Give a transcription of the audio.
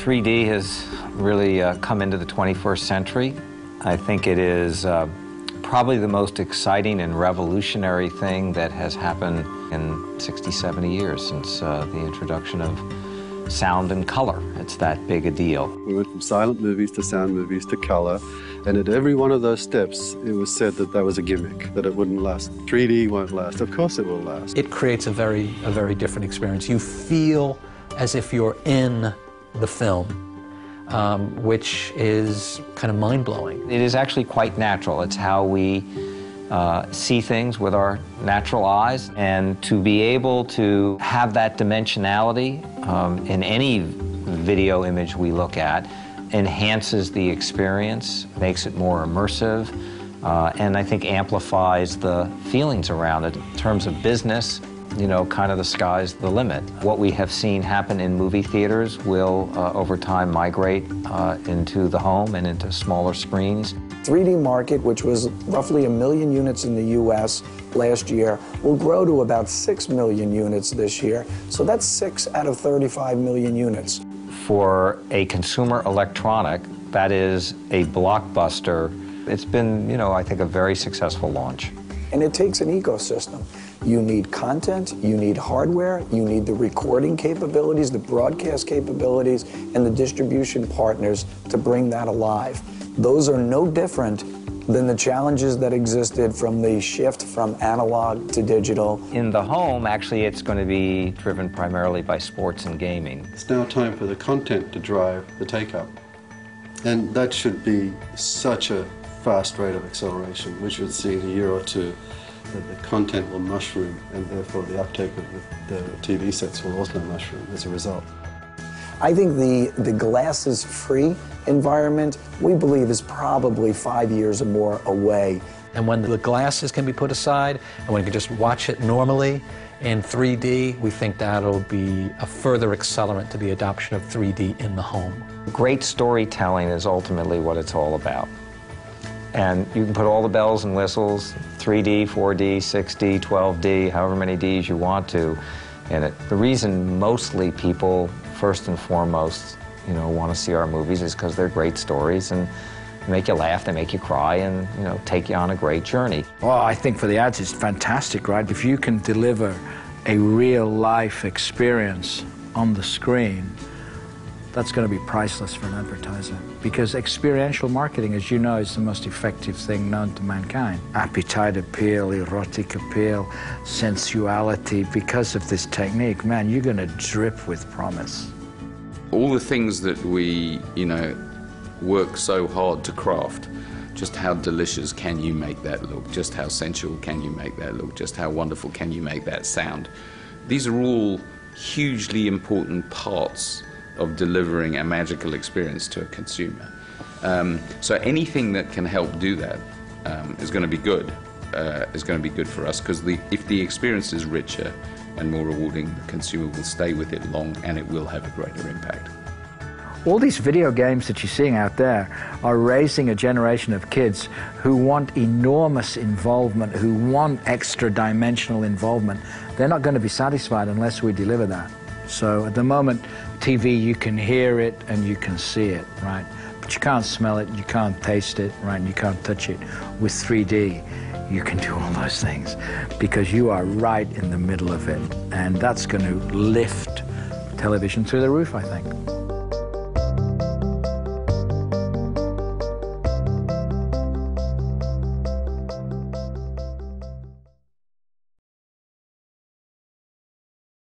3D has really come into the 21st century. I think it is probably the most exciting and revolutionary thing that has happened in 60, 70 years since the introduction of sound and color. It's that big a deal. We went from silent movies to sound movies to color, and at every one of those steps it was said that that was a gimmick, that it wouldn't last. 3D won't last. Of course it will last. It creates a very different experience. You feel as if you're in the film, which is kind of mind-blowing. It is actually quite natural. It's how we see things with our natural eyes, and to be able to have that dimensionality in any video image we look at enhances the experience, makes it more immersive, and I think amplifies the feelings around it. In terms of business, you know, kind of the sky's the limit. What we have seen happen in movie theaters will, over time, migrate into the home and into smaller screens. 3D market, which was roughly 1 million units in the U.S. last year, will grow to about 6 million units this year. So that's 6 out of 35 million units. For a consumer electronic, that is a blockbuster. It's been, you know, I think a very successful launch. And it takes an ecosystem. You need content, you need hardware, you need the recording capabilities, the broadcast capabilities, and the distribution partners to bring that alive. Those are no different than the challenges that existed from the shift from analog to digital. In the home, actually, it's going to be driven primarily by sports and gaming. It's now time for the content to drive the take-up. And that should be such a fast rate of acceleration. We should see in a year or two that the content will mushroom, and therefore the uptake of the TV sets will also mushroom as a result. I think the glasses-free environment, we believe, is probably 5 years or more away. And when the glasses can be put aside, and when you can just watch it normally in 3D, we think that'll be a further accelerant to the adoption of 3D in the home. Great storytelling is ultimately what it's all about. And you can put all the bells and whistles, 3D, 4D, 6D, 12D, however many Ds you want to in it. The reason mostly people, first and foremost, you know, want to see our movies is because they're great stories and they make you laugh, they make you cry, and, you know, take you on a great journey. Well, I think for the ads it's fantastic, right? If you can deliver a real-life experience on the screen, that's going to be priceless for an advertiser. Because experiential marketing, as you know, is the most effective thing known to mankind. Appetite appeal, erotic appeal, sensuality. Because of this technique, man, you're going to drip with promise. All the things that we, you know, work so hard to craft, just how delicious can you make that look? Just how sensual can you make that look? Just how wonderful can you make that sound? These are all hugely important parts of delivering a magical experience to a consumer. So anything that can help do that is going to be good. Is going to be good for us, because if the experience is richer and more rewarding, the consumer will stay with it long and it will have a greater impact. All these video games that you're seeing out there are raising a generation of kids who want enormous involvement, who want extra dimensional involvement. They're not going to be satisfied unless we deliver that. So at the moment, TV, you can hear it and you can see it, right? But you can't smell it, you can't taste it, right? And you can't touch it. With 3D, you can do all those things because you are right in the middle of it. And that's going to lift television through the roof, I think.